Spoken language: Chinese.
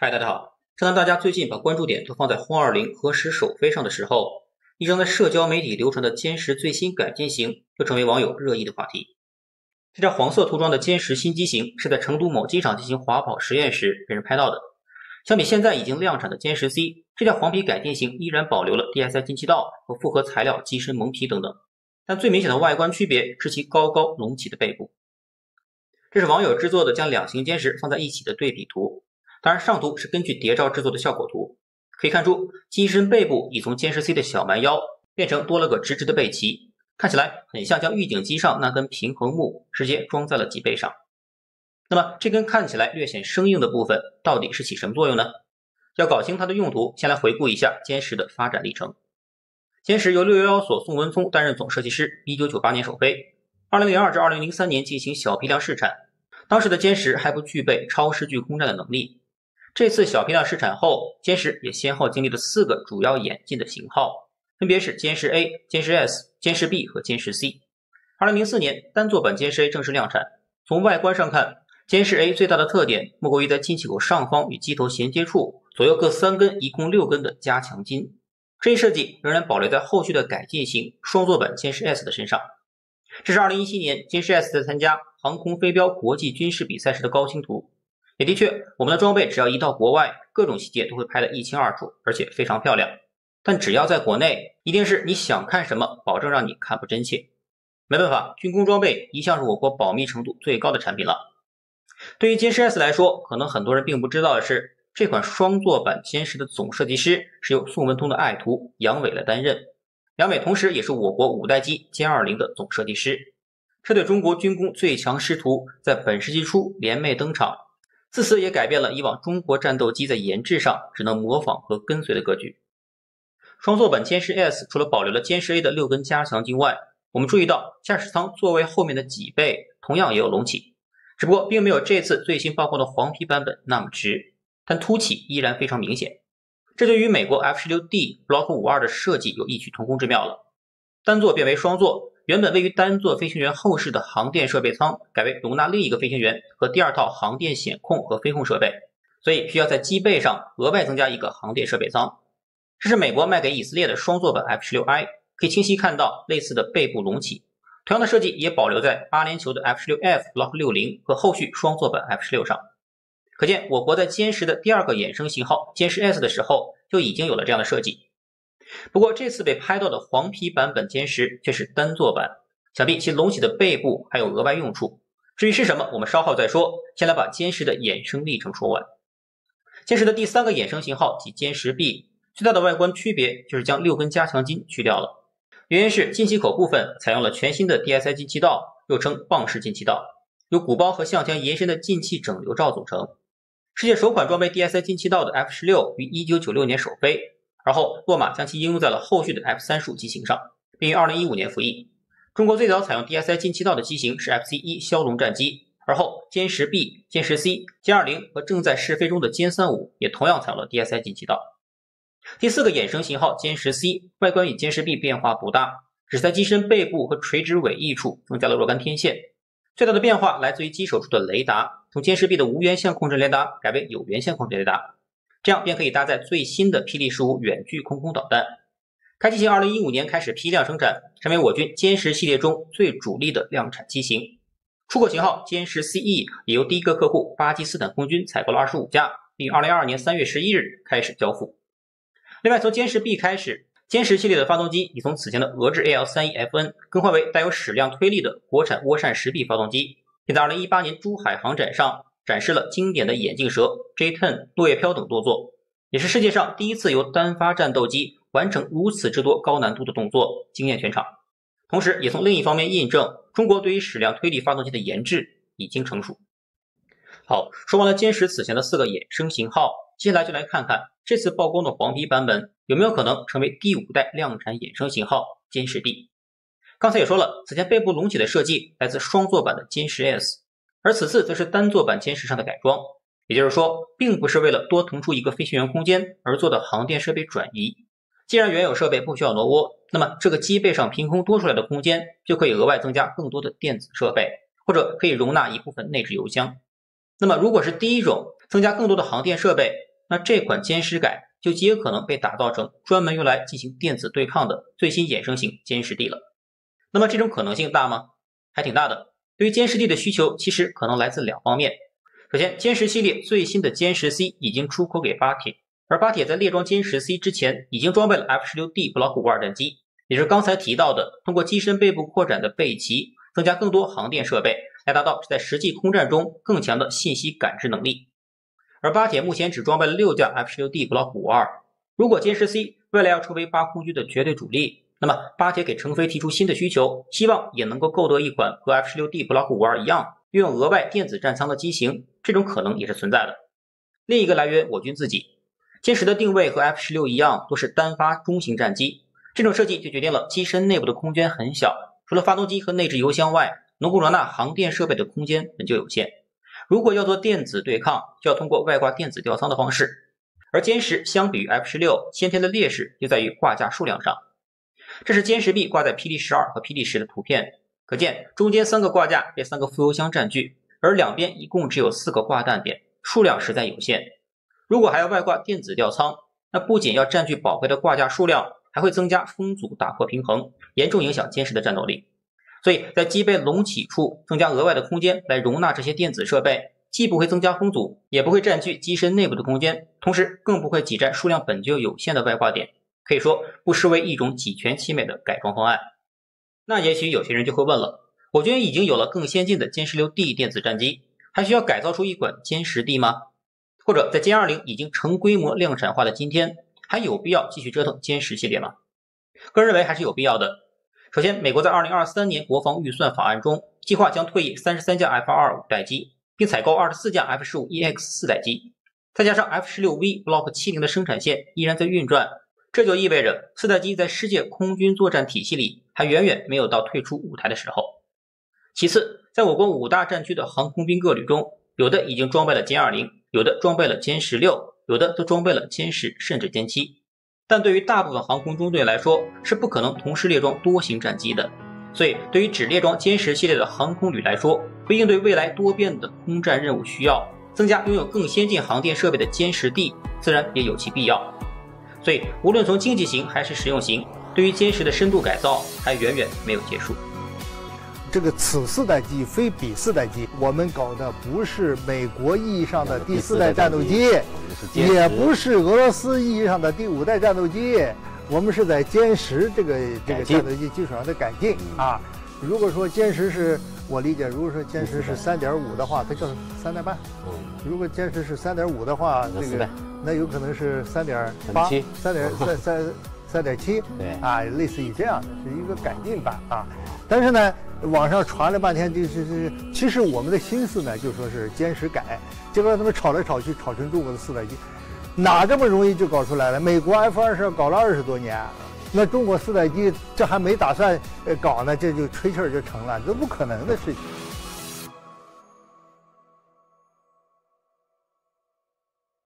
嗨，大家好。正当大家最近把关注点都放在轰20核实首飞上的时候，一张在社交媒体流传的歼十最新改进型就成为网友热议的话题。这架黄色涂装的歼十新机型是在成都某机场进行滑跑实验时被人拍到的。相比现在已经量产的歼十 C， 这架黄皮改进型依然保留了 DSI 进气道和复合材料机身蒙皮等等，但最明显的外观区别是其高高隆起的背部。这是网友制作的将两型歼十放在一起的对比图。当然，上图是根据谍照制作的效果图，可以看出机身背部已从歼十 C 的小蛮腰变成多了个直直的背鳍，看起来很像将预警机上那根平衡木直接装在了脊背上。那么这根看起来略显生硬的部分到底是起什么作用呢？要搞清它的用途，先来回顾一下歼十的发展历程。歼十由611所宋文聪担任总设计师，1998年首飞，2002至2003年进行小批量试产。当时的歼十还不具备超视距空战的能力。这次小批量试产后，歼十也先后经历了4个主要演进的型号，分别是歼十 A、歼十 S、歼十 B 和歼十 C。2004年，单座版歼十 A 正式量产。从外观上看，歼十 A 最大的特点莫过于在进气口上方与机头衔接处左右各3根，一共6根的加强筋。这一设计仍然保留在后续的改进型双座版歼十 S 的身上。这是2017年歼十 S 在参加航空飞镖国际军事比赛时的高清图。也的确，我们的装备只要一到国外，各种细节都会拍得一清二楚，而且非常漂亮。但只要在国内，一定是你想看什么，保证让你看不真切。没办法，军工装备一向是我国保密程度最高的产品了。对于歼十 S 来说，可能很多人并不知道的是，这款双座版歼十的总设计师是由宋文通的爱徒杨伟来担任。杨伟同时也是我国5代机歼20的总设计师。这对中国军工最强师徒在本世纪初联袂登场，自此也改变了以往中国战斗机在研制上只能模仿和跟随的格局。双座版歼十 S 除了保留了歼十 A 的6根加强筋外，我们注意到驾驶舱座位后面的脊背同样也有隆起，只不过并没有这次最新曝光的黄皮版本那么直，但凸起依然非常明显。这就与美国 F-16D Block 52的设计有异曲同工之妙了。单座变为双座，原本位于单座飞行员后室的航电设备舱改为容纳另一个飞行员和第2套航电显控和飞控设备，所以需要在机背上额外增加一个航电设备舱。这是美国卖给以色列的双座版 F-16I， 可以清晰看到类似的背部隆起。同样的设计也保留在阿联酋的 F-16F Block 60和后续双座版 F-16上。可见我国在歼十的第2个衍生型号歼十 S 的时候就已经有了这样的设计。不过这次被拍到的黄皮版本歼十却是单座版，想必其隆起的背部还有额外用处。至于是什么，我们稍后再说，先来把歼十的衍生历程说完。歼十的第3个衍生型号即歼十 B， 最大的外观区别就是将6根加强筋去掉了。原因是进气口部分采用了全新的 DSI 进气道，又称棒式进气道，由鼓包和向前延伸的进气整流罩组成。世界首款装备 DSI 进气道的 F-16于1996年首飞，而后洛马将其应用在了后续的 F-35机型上，并于2015年服役。中国最早采用 DSI 进气道的机型是 FC-1 枭龙战机，而后歼十 B、歼十 C、歼20和正在试飞中的歼35也同样采用了 DSI 进气道。第4个衍生型号歼十 C 外观与歼十 B 变化不大，只是在机身背部和垂直尾翼处增加了若干天线。最大的变化来自于机首处的雷达，从歼十 B 的无源相控制雷达改为有源相控制雷达，这样便可以搭载最新的霹雳15远距空导弹。该机型2015年开始批量生产，成为我军歼十系列中最主力的量产机型。出口型号歼十 CE 也由第一个客户巴基斯坦空军采购了25架，并于2022年3月11日开始交付。另外，从歼十 B 开始，歼十系列的发动机已从此前的俄制 AL31FN 更换为带有矢量推力的国产涡扇10 B 发动机，并在2018年珠海航展上展示了经典的眼镜蛇、J-10、落叶飘等动作，也是世界上第一次由单发战斗机完成如此之多高难度的动作，惊艳全场。同时也从另一方面印证中国对于矢量推力发动机的研制已经成熟。好，说完了歼十此前的4个衍生型号，接下来就来看看这次曝光的黄皮版本有没有可能成为第5代量产衍生型号歼十 B。刚才也说了，此前背部隆起的设计来自双座版的歼十 S， 而此次则是单座版歼十上的改装，也就是说并不是为了多腾出一个飞行员空间而做的航电设备转移。既然原有设备不需要挪窝，那么这个机背上凭空多出来的空间就可以额外增加更多的电子设备，或者可以容纳一部分内置油箱。那么如果是第一种，增加更多的航电设备，那这款歼十改就极有可能被打造成专门用来进行电子对抗的最新衍生型歼十 D 了。那么这种可能性大吗？还挺大的。对于歼十 D 的需求其实可能来自两方面。首先，歼十系列最新的歼十 C 已经出口给巴铁，而巴铁在列装歼十 C 之前已经装备了 F-16D Block 52战机，也是刚才提到的通过机身背部扩展的背鳍增加更多航电设备，来达到在实际空战中更强的信息感知能力。而巴铁目前只装备了6架 F-16D Block 52，如果歼十 C 未来要成为巴空军的绝对主力，那么巴铁给成飞提出新的需求，希望也能够购得一款和 F-16D Block 52一样运用额外电子战舱的机型，这种可能也是存在的。另一个来源我军自己，歼十的定位和 F-16一样都是单发中型战机，这种设计就决定了机身内部的空间很小，除了发动机和内置油箱外，能够容纳航电设备的空间本就有限。如果要做电子对抗，就要通过外挂电子吊舱的方式，而歼十相比于 F-16先天的劣势就在于挂架数量上。这是歼十 B 挂在霹雳12和霹雳10的图片，可见中间3个挂架被3个副油箱占据，而两边一共只有4个挂弹点，数量实在有限。如果还要外挂电子吊舱，那不仅要占据宝贝的挂架数量，还会增加风阻打破平衡，严重影响歼十的战斗力。所以在机背隆起处增加额外的空间来容纳这些电子设备，既不会增加风阻，也不会占据机身内部的空间，同时更不会挤占数量本就有限的外挂点，可以说不失为一种几全其美的改装方案。那也许有些人就会问了，我军已经有了更先进的歼十6 D 电子战机，还需要改造出一款歼十 D 吗？或者在歼20已经成规模量产化的今天，还有必要继续折腾歼十系列吗？个人认为还是有必要的。首先，美国在2023年国防预算法案中计划将退役33架 F-25 代机，并采购24架 F-15EX4 代机，再加上 F-16V Block 70的生产线依然在运转，这就意味着4代机在世界空军作战体系里还远远没有到退出舞台的时候。其次，在我国5大战区的航空兵各旅中，有的已经装备了歼20，有的装备了歼16，有的则装备了歼10甚至歼7。但对于大部分航空中队来说，是不可能同时列装多型战机的。所以对于只列装歼十系列的航空旅来说，为应对未来多变的空战任务需要，增加拥有更先进航电设备的歼十 D 自然也有其必要。所以无论从经济型还是实用型，对于歼十的深度改造还远远没有结束。这个此4代机非彼4代机，我们搞的不是美国意义上的第4代战斗机，也不是俄罗斯意义上的第5代战斗机，我们是在歼十这个战斗机基础上的改进啊。如果说歼十是我理解，如果说歼十是3.5的话，它叫3代半。如果歼十是3.5的话，那有可能是3.8、3.7，对啊，类似于这样的，是一个改进版啊。但是呢，网上传了半天，其实我们的心思呢，就说是歼十改，结果他们吵来吵去，吵成中国的4代机，哪这么容易就搞出来了？美国 F-22搞了20多年，那中国4代机这还没打算搞呢，这就吹气儿就成了，这不可能的事情。